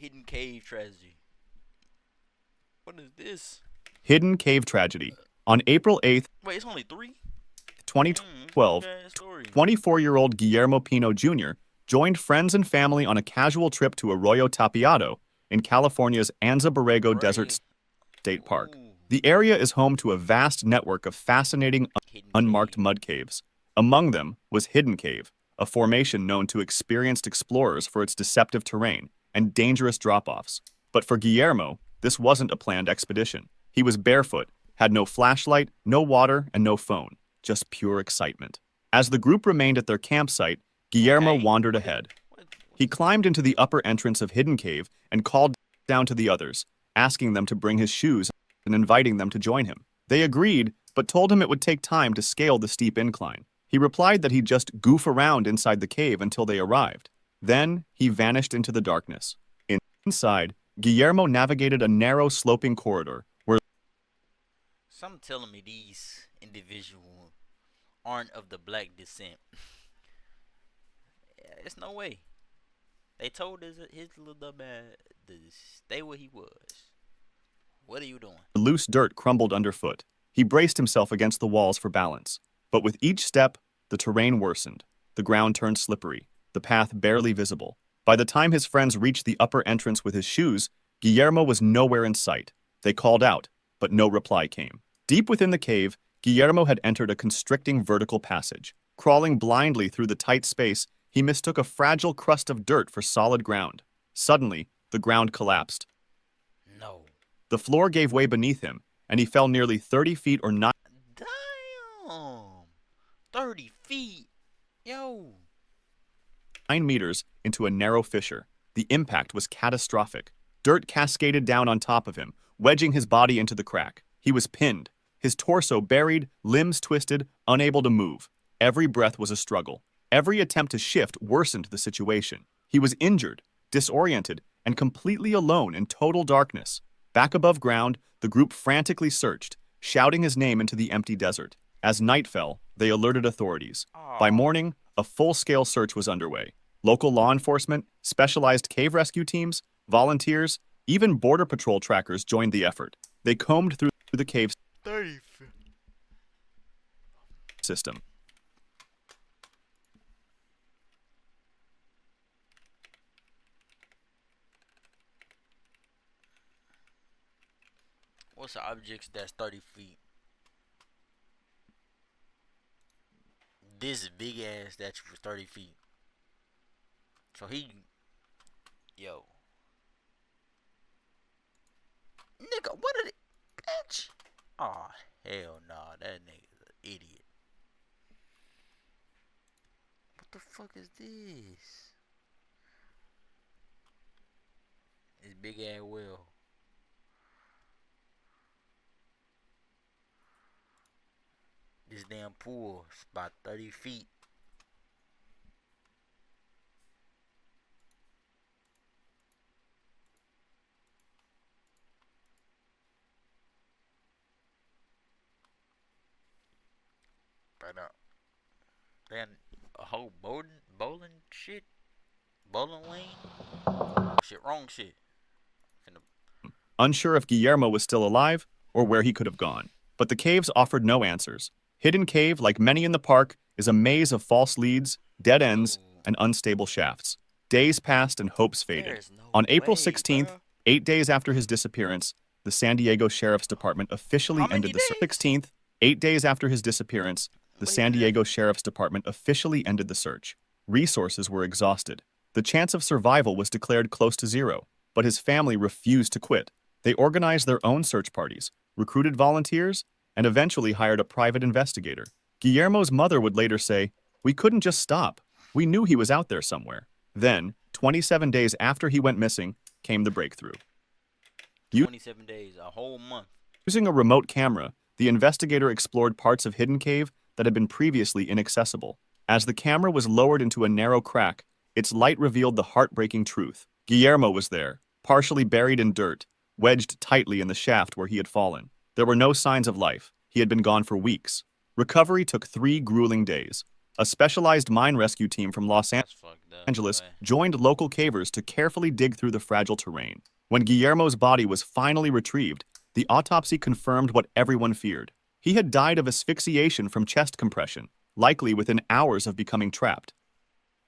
Hidden cave tragedy. What is this? Hidden Cave Tragedy. On April 8th, Wait, it's only three? It's not a 2012, bad story. 24-year-old Guillermo Pino Jr. joined friends and family on a casual trip to Arroyo Tapiado in California's Anza Borrego Desert Ray. State Park. Ooh. The area is home to a vast network of fascinating, Hidden unmarked cave. mud caves. Among them was Hidden Cave, a formation known to experienced explorers for its deceptive terrain and dangerous drop-offs. But for Guillermo, this wasn't a planned expedition. He was barefoot, had no flashlight, no water, and no phone, just pure excitement. As the group remained at their campsite, Guillermo Okay. wandered ahead. What He is this? climbed into the upper entrance of Hidden Cave and called down to the others, asking them to bring his shoes and inviting them to join him. They agreed, but told him it would take time to scale the steep incline. He replied that he'd just goof around inside the cave until they arrived. Then, he vanished into the darkness. Inside, Guillermo navigated a narrow sloping corridor where Some telling me these individuals aren't of the black descent. Yeah, it's no way. They told his little dumb ass to stay where he was. What are you doing? loose dirt crumbled underfoot. He braced himself against the walls for balance. But with each step, the terrain worsened. The ground turned slippery, the path barely visible. By the time his friends reached the upper entrance with his shoes, Guillermo was nowhere in sight. They called out, but no reply came. Deep within the cave, Guillermo had entered a constricting vertical passage. Crawling blindly through the tight space, he mistook a fragile crust of dirt for solid ground. Suddenly, the ground collapsed. No. The floor gave way beneath him, and he fell nearly 30 feet or Damn. 30 feet. Yo. 9 meters into a narrow fissure. The impact was catastrophic. Dirt cascaded down on top of him, wedging his body into the crack. He was pinned, his torso buried, limbs twisted, unable to move. Every breath was a struggle. Every attempt to shift worsened the situation. He was injured, disoriented, and completely alone in total darkness. Back above ground, the group frantically searched, shouting his name into the empty desert. As night fell, they alerted authorities. By Oh. morning, a full-scale search was underway. Local law enforcement, specialized cave rescue teams, volunteers, even Border Patrol trackers joined the effort. They combed through the cave 30 feet. system. What's the objects that's 30 feet? This big ass statue was 30 feet. So he. Yo. Nigga, what are they. Bitch. Oh, hell nah. That nigga's an idiot. What the fuck is this? This big ass well. This damn pool is about 30 feet. But then a whole bowling shit, bowling lane, shit, wrong shit. Finna, Unsure if Guillermo was still alive or where he could have gone. But the caves offered no answers. Hidden Cave, like many in the park, is a maze of false leads, dead ends, ooh, and unstable shafts. Days passed and hopes faded. there's no On April way, 16th, bruh. 8 days after his disappearance, the San Diego Sheriff's Department officially How many ended the search. days? 16th, 8 days after his disappearance, the What San even Diego Sheriff's Department officially ended the search. Resources were exhausted. The chance of survival was declared close to zero, but his family refused to quit. They organized their own search parties, recruited volunteers, and eventually hired a private investigator. Guillermo's mother would later say, "We couldn't just stop. We knew he was out there somewhere." Then, 27 days after he went missing, came the breakthrough. 27 days, a whole month. Using a remote camera, the investigator explored parts of Hidden Cave that had been previously inaccessible. As the camera was lowered into a narrow crack, its light revealed the heartbreaking truth. Guillermo was there, partially buried in dirt, wedged tightly in the shaft where he had fallen. There were no signs of life. He had been gone for weeks. Recovery took 3 grueling days. A specialized mine rescue team from Los That's fucked up, Angeles boy. joined local cavers to carefully dig through the fragile terrain. When Guillermo's body was finally retrieved, the autopsy confirmed what everyone feared. He had died of asphyxiation from chest compression, likely within hours of becoming trapped.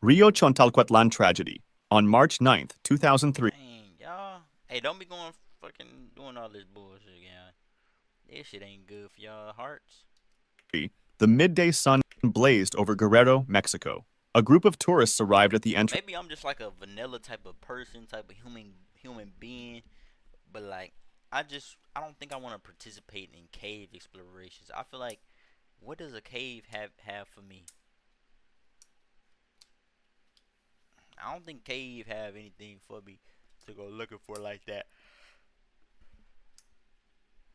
Rio Chontalcuetlan tragedy. On March 9th, 2003, Dang, y'all. Hey, don't be going fucking doing all this bullshit again. This shit ain't good for y'all hearts. the midday sun blazed over Guerrero, Mexico. A group of tourists arrived at the entrance. Maybe I'm just like a vanilla type of person, type of human being, but like I don't think I want to participate in cave explorations. I feel like, what does a cave have for me? I don't think cave have anything for me to go looking for like that.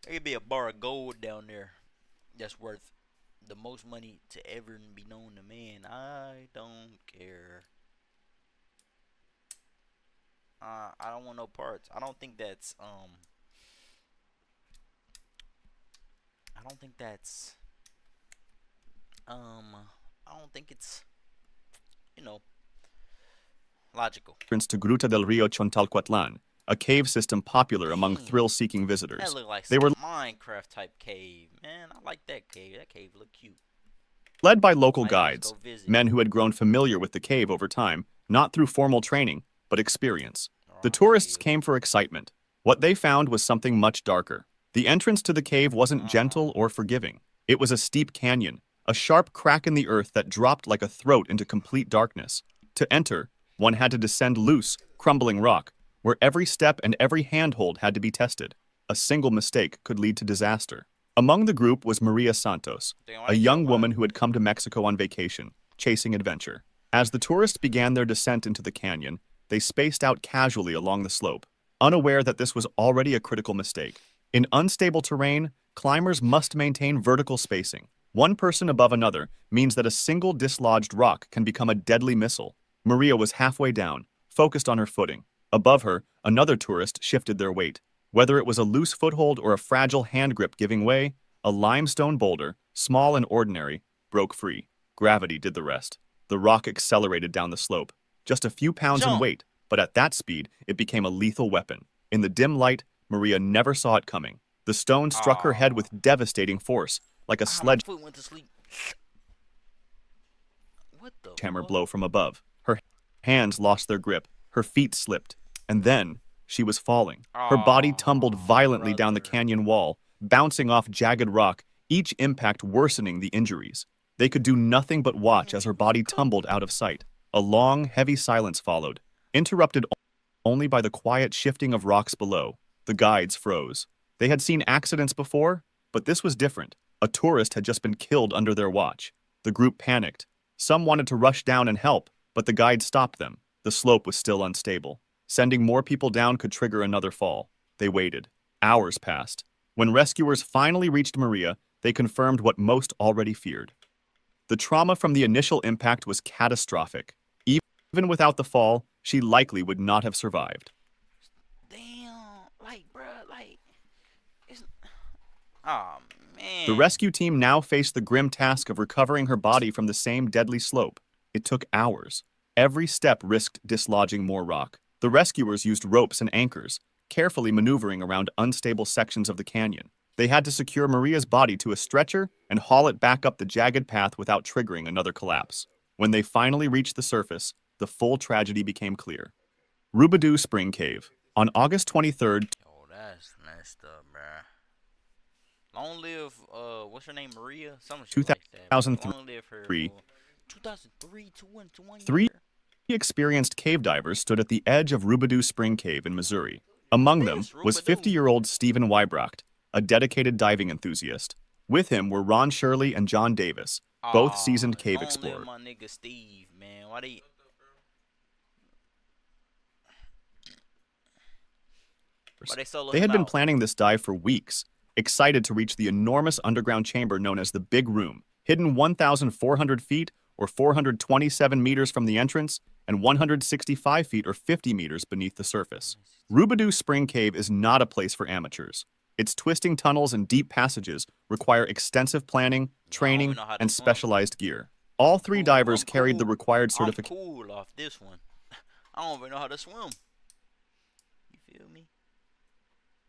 There could be a bar of gold down there that's worth the most money to ever be known to man. I don't care. I don't want no parts. I don't think that's I don't think that's I don't think it's, you know, logical. To Gruta del Rio Chontalcuetlan, a cave system popular among Dang. thrill-seeking That visitors. look like They some were Minecraft type cave, man. I like that cave. That cave look cute. led by local Might have to guides, go visit. men who had grown familiar with the cave over time, not through formal training, but experience. The Wrong tourists cave. came for excitement. What they found was something much darker. The entrance to the cave wasn't gentle or forgiving. It was a steep canyon, a sharp crack in the earth that dropped like a throat into complete darkness. To enter, one had to descend loose, crumbling rock, where every step and every handhold had to be tested. A single mistake could lead to disaster. Among the group was Maria Santos, Damn, why a they young kill woman who had come to Mexico on vacation, chasing adventure. As the tourists began their descent into the canyon, they spaced out casually along the slope, unaware that this was already a critical mistake. In unstable terrain, climbers must maintain vertical spacing. One person above another means that a single dislodged rock can become a deadly missile. Maria was halfway down, focused on her footing. Above her, another tourist shifted their weight. Whether it was a loose foothold or a fragile hand grip giving way, a limestone boulder, small and ordinary, broke free. Gravity did the rest. The rock accelerated down the slope. Just a few pounds in Jump. weight, but at that speed, it became a lethal weapon. In the dim light, Maria never saw it coming. The stone struck her head with devastating force, like a My sledgehammer foot went to sleep. What the blow from above. Her hands lost their grip, her feet slipped, and then she was falling. Her body tumbled violently down the brother. canyon wall, bouncing off jagged rock, each impact worsening the injuries. They could do nothing but watch as her body tumbled out of sight. A long, heavy silence followed, interrupted only by the quiet shifting of rocks below. The guides froze. They had seen accidents before, but this was different. A tourist had just been killed under their watch. The group panicked. Some wanted to rush down and help, but the guide stopped them. The slope was still unstable. Sending more people down could trigger another fall. They waited. Hours passed. When rescuers finally reached Maria, they confirmed what most already feared. The trauma from the initial impact was catastrophic. Even without the fall, she likely would not have survived. Damn, like, bruh, like, it's, oh man. The rescue team now faced the grim task of recovering her body from the same deadly slope. It took hours. Every step risked dislodging more rock. The rescuers used ropes and anchors, carefully maneuvering around unstable sections of the canyon. They had to secure Maria's body to a stretcher and haul it back up the jagged path without triggering another collapse. When they finally reached the surface, the full tragedy became clear. Rubidoux Spring Cave. On August 23rd, Oh, that's messed up, bruh. Long live, what's her name, Maria? Some shit like that. 2003. Long live her. fool. 2003, 2 1 Three year. experienced cave divers stood at the edge of Rubidoux Spring Cave in Missouri. Among them Yes, was Rubidoux. 50-year-old Stephen Wybrocht, a dedicated diving enthusiast. With him were Ron Shirley and John Davis, both seasoned cave long explorers. live my nigga Steve, man. Why they? Why they solo They him had been out? planning this dive for weeks, excited to reach the enormous underground chamber known as the Big Room, hidden 1,400 feet or 427 meters from the entrance and 165 feet or 50 meters beneath the surface. Rubidoux Spring Cave is not a place for amateurs. Its twisting tunnels and deep passages require extensive planning, training, know how to and swim. specialized gear. All I'm three cool. divers I'm carried the cool. required I'm certification. cool off this one. I don't even know how to swim. You feel me?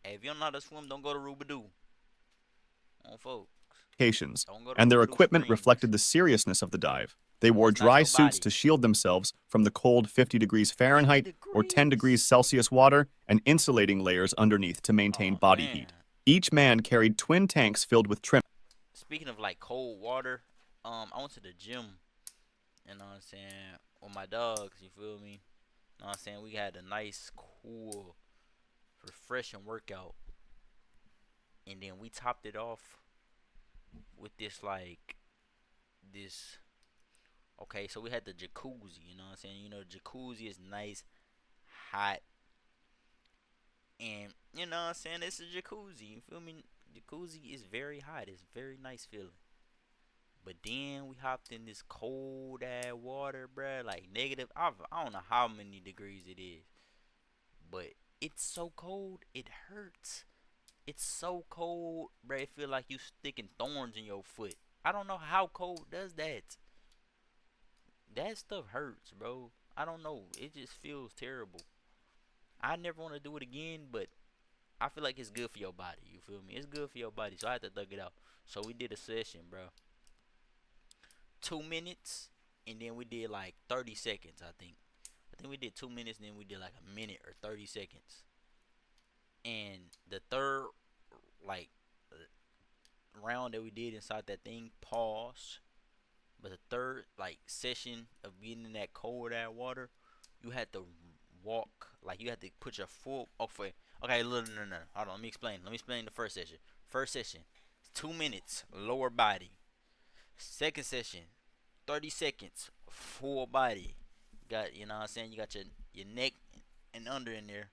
Hey, if you don't know how to swim, don't go to Rubadoo. On folks. Don't go to And their Rubadoo equipment Springs. reflected the seriousness of the dive. They wore It's not dry your suits body. to shield themselves from the cold 50 degrees 50 Fahrenheit or 10 degrees degrees. Celsius water and insulating layers underneath to maintain Oh, body man. heat. Each man carried twin tanks filled with trim. Speaking of like cold water, I went to the gym. You know what I'm saying? With my dogs, you feel me? You know what I'm saying? We had a nice, cool, refreshing workout. And then we topped it off with this like this okay, so we had the jacuzzi, you know what I'm saying? You know, jacuzzi is nice, hot, and you know what I'm saying? It's a jacuzzi, you feel me? Jacuzzi is very hot, it's very nice feeling. But then we hopped in this cold ass water, bruh, like negative. I don't know how many degrees it is, but it's so cold, it hurts. It's so cold, bruh. It feel like you sticking thorns in your foot. I don't know how cold does that. That stuff hurts, bro. I don't know. It just feels terrible. I never want to do it again, but I feel like it's good for your body. You feel me? It's good for your body, so I had to thug it out. So we did a session, bro. 2 minutes, and then we did like 30 seconds. I think we did 2 minutes, and then we did like a minute or 30 seconds. And the third, like, round that we did inside that thing, pause. But the third, like, session of being in that cold ass water, you had to walk, like, you had to put your full. Okay, look, no. Hold on, let me explain. Let me explain the first session. First session, 2 minutes, lower body. Second session, 30 seconds, full body. Got, you know what I'm saying? You got your neck and under in there.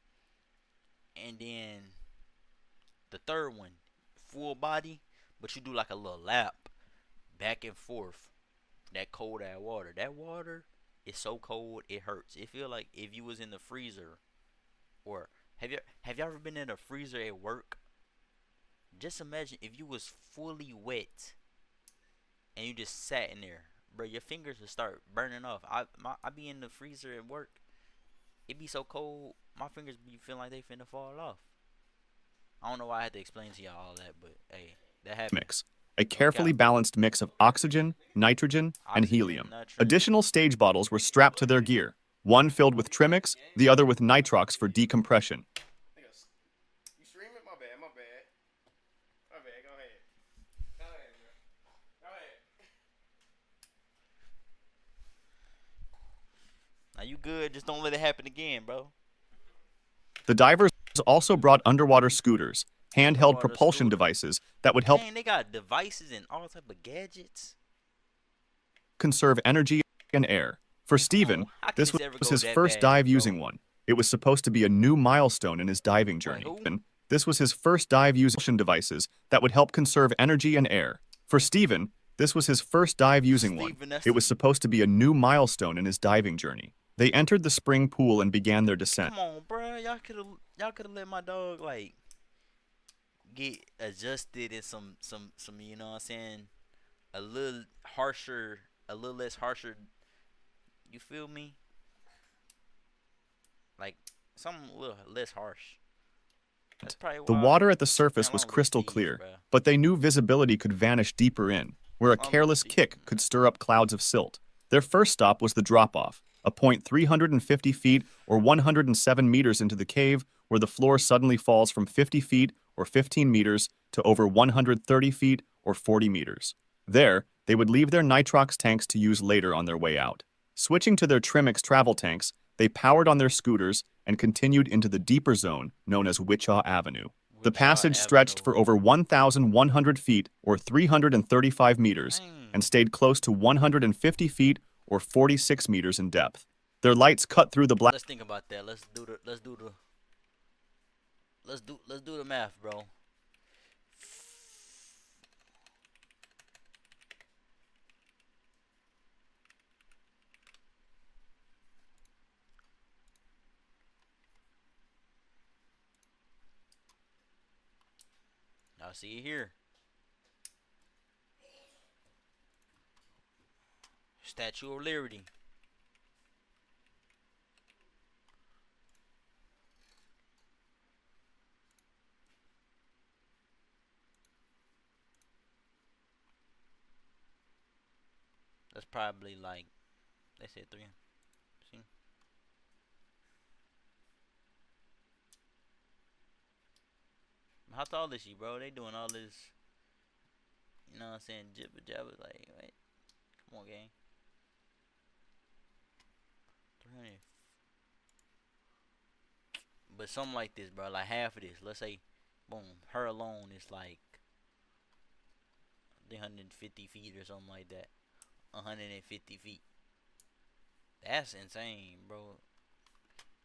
And then the third one, full body, but you do like a little lap back and forth. That cold ass water. That water is so cold it hurts. It feel like if you was in the freezer, or have you ever been in a freezer at work? Just imagine if you was fully wet and you just sat in there, bro. Your fingers would start burning off. I be in the freezer at work. It be so cold, my fingers be feeling like they finna fall off. I don't know why I had to explain to y'all all that, but hey, that happened. Mix. A carefully cap. balanced mix of oxygen, nitrogen, and Oxygen, helium. nitrogen. Additional stage bottles were strapped to their gear, one filled with Trimix, the other with nitrox for decompression. You stream it? My bad. My bad. Go ahead. Go ahead. Now you good, just don't let it happen again, bro. The divers also brought underwater scooters, handheld Underwater propulsion scooter. devices that would help Dang, they got devices and all type of gadgets. conserve energy and air. For Steven, how can this this ever was go his that first bad, dive bro? using one. It was supposed to be a new milestone in his diving journey. who? This was his first dive using devices that would help conserve energy and air. For Steven, this was his first dive using one. Steven, that's It was supposed to be a new milestone in his diving journey. They entered the spring pool and began their descent. Come on, bro. Y'all could have let my dog like get adjusted in some you know what I'm saying, a little harsher, a little less harsher. You feel me? Like something a little less harsh. That's probably The why. water at the surface Man, was long live crystal Steve, clear, bruh. but they knew visibility could vanish deeper in, where a Long live careless Steve. kick could stir up clouds of silt. Their first stop was the drop-off, a point 350 feet or 107 meters into the cave, where the floor suddenly falls from 50 feet or 15 meters to over 130 feet or 40 meters. There, they would leave their nitrox tanks to use later on their way out. Switching to their Trimix travel tanks, they powered on their scooters and continued into the deeper zone known as Wichita Avenue. The Wichita passage stretched Avenue. for over 1,100 feet or 335 meters Dang. and stayed close to 150 feet or 46 meters in depth. Their lights cut through the black. Let's think about that. Let's do the math, bro. Now see it here. Statue of Liberty. That's probably like, they said 300. See? How tall is she, bro? They doing all this, you know what I'm saying, jibber jabber. Like, wait, come on, gang. 300. But something like this, bro. Like half of this. Let's say, boom, her alone is like 350 feet or something like that. 150 feet. That's insane, bro.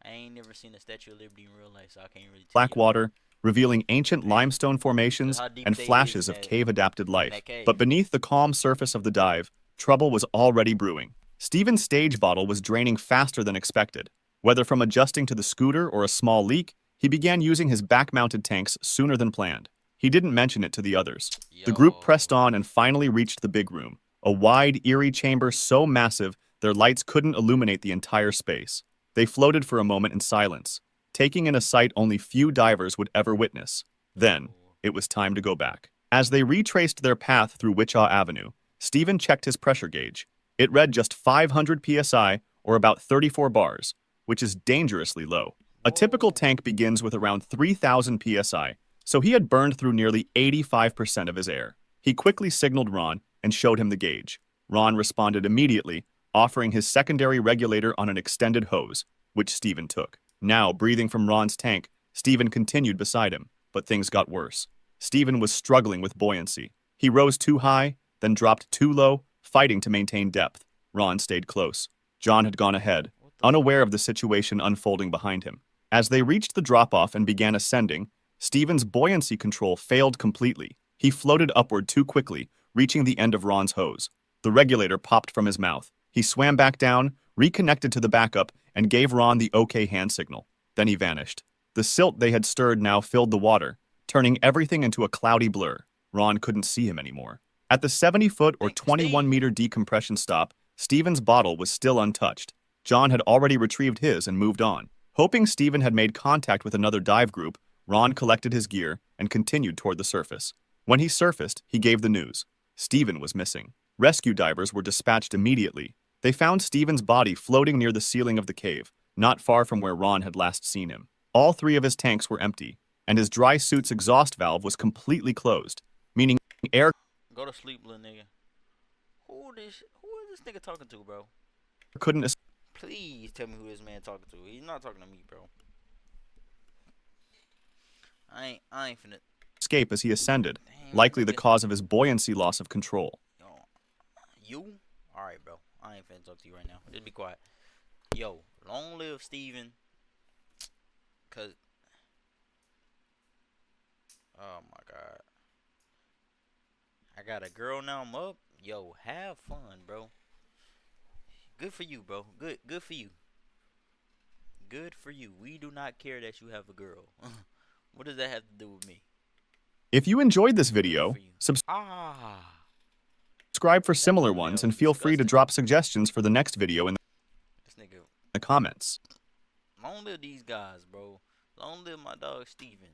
I ain't never seen a Statue of Liberty in real life, so I can't really tell Black you. water, revealing ancient limestone formations How deep and they is flashes in of that- cave-adapted life. that cave. But beneath the calm surface of the dive, trouble was already brewing. Steven's stage bottle was draining faster than expected. Whether from adjusting to the scooter or a small leak, he began using his back-mounted tanks sooner than planned. He didn't mention it to the others. The group pressed on and finally reached the big room, a wide, eerie chamber so massive their lights couldn't illuminate the entire space. They floated for a moment in silence, taking in a sight only few divers would ever witness. Then, it was time to go back. As they retraced their path through Wichita Avenue, Steven checked his pressure gauge. It read just 500 psi, or about 34 bars, which is dangerously low. A typical tank begins with around 3,000 psi, so he had burned through nearly 85% of his air. He quickly signaled Ron and showed him the gauge. Ron responded immediately, offering his secondary regulator on an extended hose, which Steven took. Now, breathing from Ron's tank, Steven continued beside him, but things got worse. Steven was struggling with buoyancy. He rose too high, then dropped too low, fighting to maintain depth. Ron stayed close. John had gone ahead, unaware of the situation unfolding behind him. As they reached the drop-off and began ascending, Steven's buoyancy control failed completely. He floated upward too quickly, reaching the end of Ron's hose. The regulator popped from his mouth. He swam back down, reconnected to the backup, and gave Ron the OK hand signal. Then he vanished. The silt they had stirred now filled the water, turning everything into a cloudy blur. Ron couldn't see him anymore. At the 70-foot or 21-meter decompression stop, Steven's bottle was still untouched. John had already retrieved his and moved on. Hoping Steven had made contact with another dive group, Ron collected his gear and continued toward the surface. When he surfaced, he gave the news. Steven was missing. Rescue divers were dispatched immediately. They found Steven's body floating near the ceiling of the cave, not far from where Ron had last seen him. All 3 of his tanks were empty, and his dry suit's exhaust valve was completely closed, meaning air Go to sleep, little nigga. Who is this nigga talking to, bro? couldn't escape. Please tell me who this man talking to. He's not talking to me, bro. I ain't finna. Escape as he ascended, Damn, likely the nigga. cause of his buoyancy loss of control. Yo, you? Alright, bro. I ain't finna talk to you right now. Just be quiet. Yo, long live Steven. Cause, oh my god. I got a girl now, I'm up. Yo, have fun, bro. Good for you, bro. Good for you. Good for you. We do not care that you have a girl. What does that have to do with me? If you enjoyed this video, For you. Ah. subscribe for similar ones and feel free to disgusting. drop suggestions for the next video in This nigga. the comments. Long live these guys, bro. Long live my dog Steven.